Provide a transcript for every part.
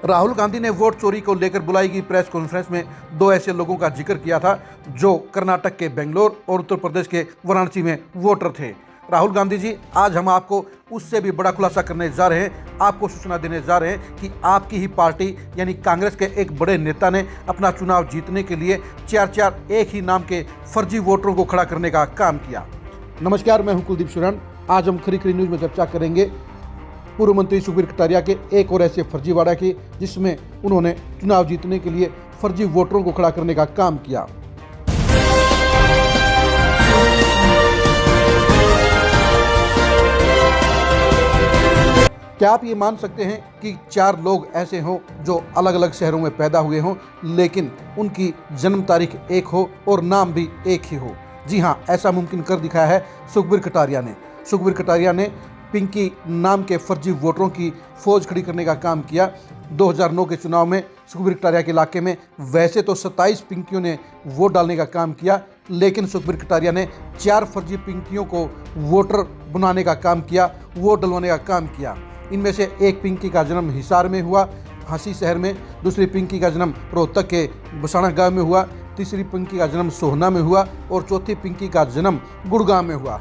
राहुल गांधी ने वोट चोरी को लेकर बुलाई गई प्रेस कॉन्फ्रेंस में दो ऐसे लोगों का जिक्र किया था जो कर्नाटक के बेंगलोर और उत्तर प्रदेश के वाराणसी में वोटर थे। राहुल गांधी जी, आज हम आपको उससे भी बड़ा खुलासा करने जा रहे हैं, आपको सूचना देने जा रहे हैं कि आपकी ही पार्टी यानी कांग्रेस के एक बड़े नेता ने अपना चुनाव जीतने के लिए चार एक ही नाम के फर्जी वोटरों को खड़ा करने का काम किया। नमस्कार, मैं हूं कुलदीप सुरन। आज हम खरी खरी न्यूज़ में चर्चा करेंगे पूर्व मंत्री सुखबीर कटारिया के एक और ऐसे फर्जीवाड़ा की जिसमें उन्होंने चुनाव जीतने के लिए फर्जी वोटरों को खड़ा करने का काम किया। क्या आप ये मान सकते हैं कि 4 लोग ऐसे हों जो अलग अलग शहरों में पैदा हुए हों लेकिन उनकी जन्म तारीख एक हो और नाम भी एक ही हो? जी हाँ, ऐसा मुमकिन कर दिखाया है सुखबीर कटारिया ने। सुखबीर कटारिया ने पिंकी नाम के फर्जी वोटरों की फौज खड़ी करने का काम किया। 2009 के चुनाव में सुखबीर कटारिया के इलाके में वैसे तो 27 पिंकियों ने वोट डालने का काम किया, लेकिन सुखबीर कटारिया ने 4 फर्जी पिंकियों को वोटर बनाने का काम किया, वोट डलवाने का काम किया। इनमें से एक पिंकी का जन्म हिसार में हुआ, हंसी शहर में, दूसरी पिंकी का जन्म रोहतक के बसाना गाँव में हुआ, तीसरी पिंकी का जन्म सोहना में हुआ और चौथी पिंकी का जन्म गुड़गांव में हुआ।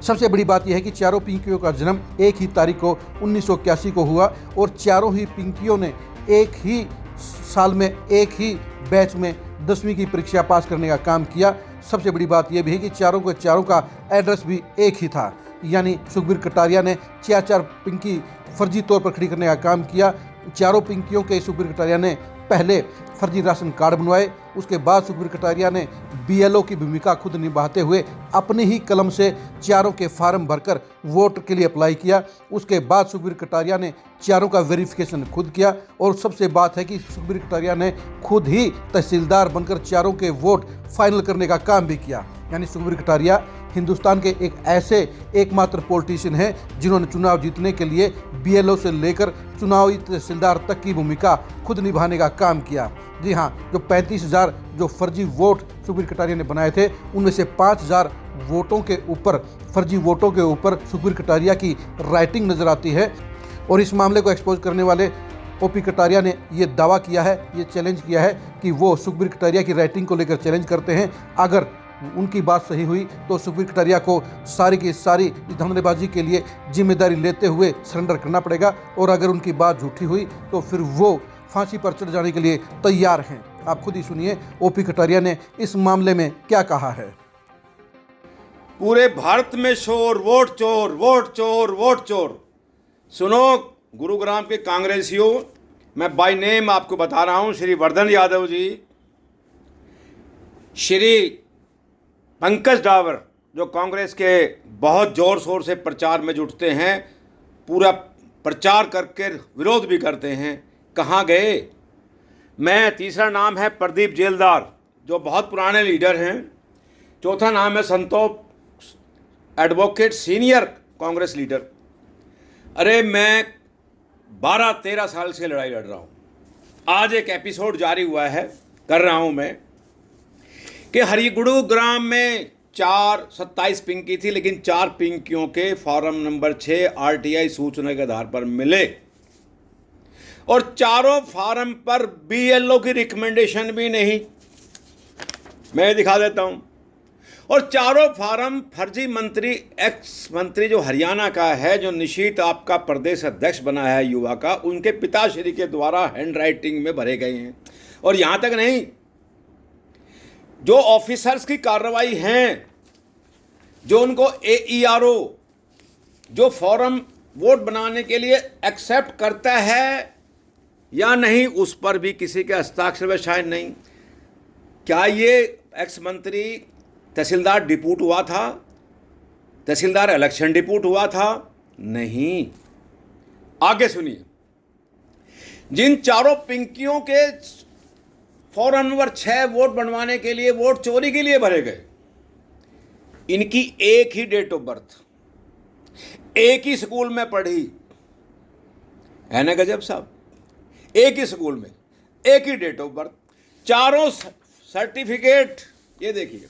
सबसे बड़ी बात यह है कि चारों पिंकियों का जन्म एक ही तारीख को 1981 को हुआ और चारों ही पिंकियों ने एक ही साल में एक ही बैच में 10वीं की परीक्षा पास करने का काम किया। सबसे बड़ी बात यह भी है कि चारों का एड्रेस भी एक ही था, यानी सुखबीर कटारिया ने 4 पिंकी फर्जी तौर पर खड़ी करने का काम किया। चारों पिंकियों के सुखबीर कटारिया ने पहले फर्जी राशन कार्ड बनवाए, उसके बाद सुखबीर कटारिया ने बीएलओ की भूमिका खुद निभाते हुए अपनी ही कलम से चारों के फार्म भरकर वोट के लिए अप्लाई किया। उसके बाद सुखबीर कटारिया ने चारों का वेरिफिकेशन खुद किया और सबसे बात है कि सुखबीर कटारिया ने खुद ही तहसीलदार बनकर चारों के वोट फाइनल करने का काम भी किया। यानी सुखबीर कटारिया हिंदुस्तान के एक ऐसे एकमात्र पॉलिटिशियन हैं जिन्होंने चुनाव जीतने के लिए बीएलओ से लेकर चुनावी तहसीलदार तक की भूमिका खुद निभाने का काम किया। जी हाँ, जो 35,000 जो फर्जी वोट सुखबीर कटारिया ने बनाए थे, उनमें से 5,000 वोटों के ऊपर, फर्जी वोटों के ऊपर सुखबीर कटारिया की राइटिंग नजर आती है। और इस मामले को एक्सपोज करने वाले ओपी कटारिया ने ये दावा किया है, ये चैलेंज किया है कि वो सुखबीर कटारिया की राइटिंग को लेकर चैलेंज करते हैं। अगर उनकी बात सही हुई तो सुखबीर कटारिया को सारी की सारी धंधेबाजी के लिए जिम्मेदारी लेते हुए सरेंडर करना पड़ेगा, और अगर उनकी बात झूठी हुई तो फिर वो फांसी पर चढ़ जाने के लिए तैयार हैं। आप खुद ही सुनिए ओपी कटारिया ने इस मामले में क्या कहा है। पूरे भारत में शोर, वोट चोर, वोट चोर, वोट चोर। सुनो गुरुग्राम के कांग्रेसियों, मैं बाय नेम आपको बता रहा हूं, श्री वर्धन यादव जी, श्री पंकज डावर, जो कांग्रेस के बहुत जोर शोर से प्रचार में जुटते हैं, पूरा प्रचार करके विरोध भी करते हैं, कहाँ गए? मैं तीसरा नाम है प्रदीप जेलदार, जो बहुत पुराने लीडर हैं। चौथा नाम है संतोष एडवोकेट, सीनियर कांग्रेस लीडर। अरे मैं 12-13 साल से लड़ाई लड़ रहा हूँ। आज एक एपिसोड जारी हुआ है, कर रहा हूँ मैं, कि गुरुग्राम में 27 पिंकी थी, लेकिन 4 पिंकियों के फॉर्म नंबर 6 आरटीआई सूचना के आधार पर मिले और चारों फॉर्म पर बीएलओ की रिकमेंडेशन भी नहीं। मैं दिखा देता हूं। और चारों फॉर्म फर्जी मंत्री, एक्स मंत्री जो हरियाणा का है, जो निशीत आपका प्रदेश अध्यक्ष बना है युवा का, उनके पिताश्री के द्वारा हैंड राइटिंग में भरे गए हैं। और यहां तक नहीं, जो ऑफिसर्स की कार्रवाई हैं, जो उनको एईआरओ जो फॉर्म वोट बनाने के लिए एक्सेप्ट करता है या नहीं, उस पर भी किसी के हस्ताक्षर व साइन नहीं। क्या ये एक्स मंत्री तहसीलदार डिप्यूट हुआ था? तहसीलदार इलेक्शन डिप्यूट हुआ था? नहीं। आगे सुनिए, जिन चारों पिंकियों के फॉर्म नंबर 6 वोट बनवाने के लिए, वोट चोरी के लिए भरे गए, इनकी एक ही डेट ऑफ बर्थ, एक ही स्कूल में पढ़ी है ना गजब साहब, एक ही स्कूल में एक ही डेट ऑफ बर्थ, चारों सर्टिफिकेट ये देखिए,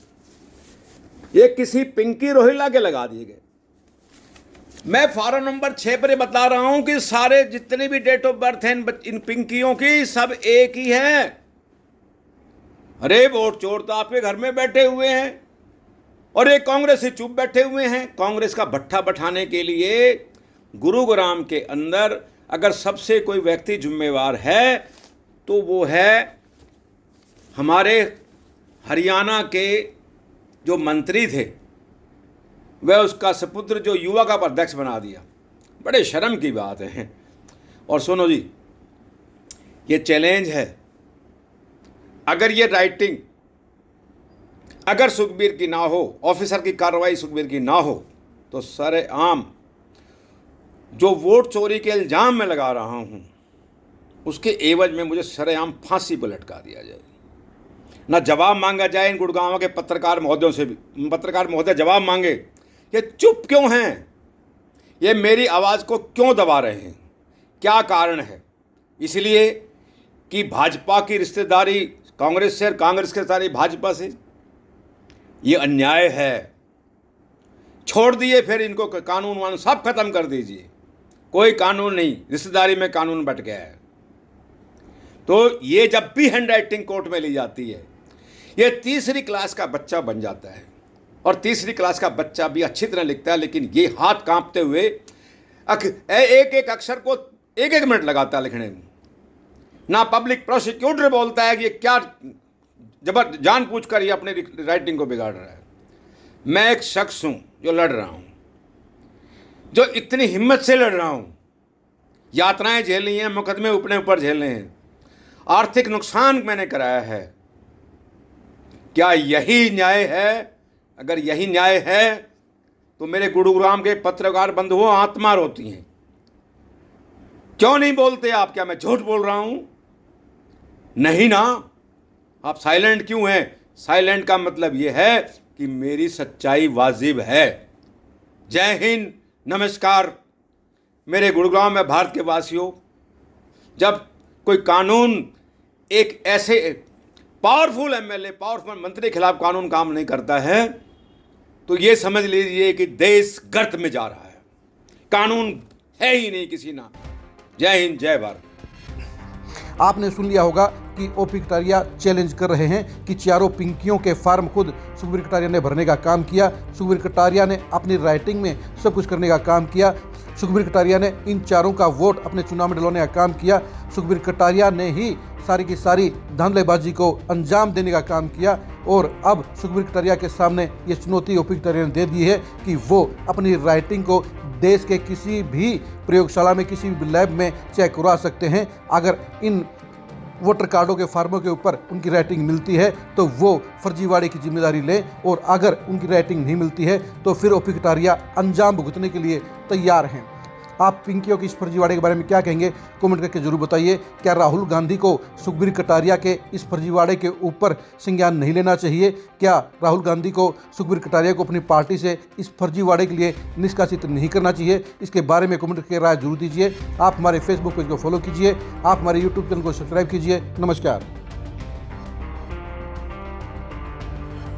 ये किसी पिंकी रोहिला के लगा दिए गए। मैं फॉर्म नंबर 6 पर बता रहा हूं कि सारे जितने भी डेट ऑफ बर्थ हैं इन पिंकियों की, सब एक ही हैं। अरे वोट चोर तो आपके घर में बैठे हुए हैं और एक कांग्रेस से चुप बैठे हुए हैं। कांग्रेस का भट्ठा बैठाने के लिए गुरुग्राम के अंदर अगर सबसे कोई व्यक्ति जिम्मेवार है तो वो है हमारे हरियाणा के जो मंत्री थे, वह उसका सपुत्र जो युवा का अध्यक्ष बना दिया। बड़े शर्म की बात है। और सुनो जी, ये चैलेंज है, अगर ये राइटिंग अगर सुखबीर की ना हो, ऑफिसर की कार्रवाई सुखबीर की ना हो, तो सरेआम जो वोट चोरी के इल्ज़ाम में लगा रहा हूँ उसके एवज में मुझे सरेआम फांसी पर लटका दिया जाए, ना जवाब मांगा जाए इन गुड़गांव के पत्रकार महोदयों से भी। पत्रकार महोदय जवाब मांगे, ये चुप क्यों हैं, ये मेरी आवाज़ को क्यों दबा रहे हैं, क्या कारण है? इसलिए कि भाजपा की रिश्तेदारी कांग्रेस से और कांग्रेस की रिश्तेदारी भाजपा से, ये अन्याय है। छोड़ दिए फिर इनको, कानून वानून सब खत्म कर दीजिए, कोई कानून नहीं, रिश्तेदारी में कानून बट गया है। तो ये जब भी हैंड राइटिंग कोर्ट में ली जाती है, ये तीसरी क्लास का बच्चा बन जाता है। और तीसरी क्लास का बच्चा भी अच्छी तरह लिखता है, लेकिन ये हाथ कांपते हुए एक एक अक्षर को एक एक मिनट लगाता है लिखने में। ना पब्लिक प्रोसिक्यूटर बोलता है कि ये क्या जानबूझ कर ये अपनी राइटिंग को बिगाड़ रहा है। मैं एक शख्स हूँ जो लड़ रहा हूँ, जो इतनी हिम्मत से लड़ रहा हूँ, यातनाएं झेली हैं, मुकदमे ऊपर ऊपर झेले हैं, आर्थिक नुकसान मैंने कराया है। क्या यही न्याय है? अगर यही न्याय है तो मेरे गुरुग्राम के पत्रकार बंधुओं आत्मा रोती हैं। क्यों नहीं बोलते आप? क्या मैं झूठ बोल रहा हूं? नहीं ना। आप साइलेंट क्यों हैं? साइलेंट का मतलब यह है कि मेरी सच्चाई वाजिब है। जय हिंद, नमस्कार मेरे गुरुग्राम में भारत के वासियों। जब कोई कानून एक ऐसे पावरफुल एमएलए, पावरफुल मंत्री के खिलाफ कानून काम नहीं करता है, तो ये समझ लीजिए कि देश गर्त में जा रहा है, कानून है ही नहीं किसी नाम। जय हिंद, जय भारत। आपने सुन लिया होगा कि ओपी कटारिया चैलेंज कर रहे हैं कि चारों पिंकियों के फार्म खुद सुखबीर कटारिया ने भरने का काम किया। सुखबीर कटारिया ने अपनी राइटिंग में सब कुछ करने का काम किया। सुखबीर कटारिया ने इन चारों का वोट अपने चुनाव में डलवाने का काम किया। सुखबीर कटारिया ने ही सारी की सारी धांधलेबाजी को अंजाम देने का काम किया। और अब सुखबीर कटारिया के सामने ये चुनौती ओपी कटारिया ने दे दी है कि वो अपनी राइटिंग को देश के किसी भी प्रयोगशाला में, किसी भी लैब में चेक करवा सकते हैं। अगर इन वोटर कार्डों के फार्मों के ऊपर उनकी राइटिंग मिलती है तो वो फर्जीवाड़े की जिम्मेदारी लें, और अगर उनकी राइटिंग नहीं मिलती है तो फिर ओपी कटारिया अंजाम भुगतने के लिए तैयार हैं। आप पिंकियों की इस फर्जीवाड़े के बारे में क्या कहेंगे? कमेंट करके जरूर बताइए। क्या राहुल गांधी को सुखबीर कटारिया के इस फर्जीवाड़े के ऊपर संज्ञान नहीं लेना चाहिए? क्या राहुल गांधी को सुखबीर कटारिया को अपनी पार्टी से इस फर्जीवाड़े के लिए निष्कासित नहीं करना चाहिए? इसके बारे में कमेंट करके राय जरूर दीजिए। आप हमारे फेसबुक पेज को फॉलो कीजिए, आप हमारे यूट्यूब चैनल को सब्सक्राइब कीजिए। नमस्कार।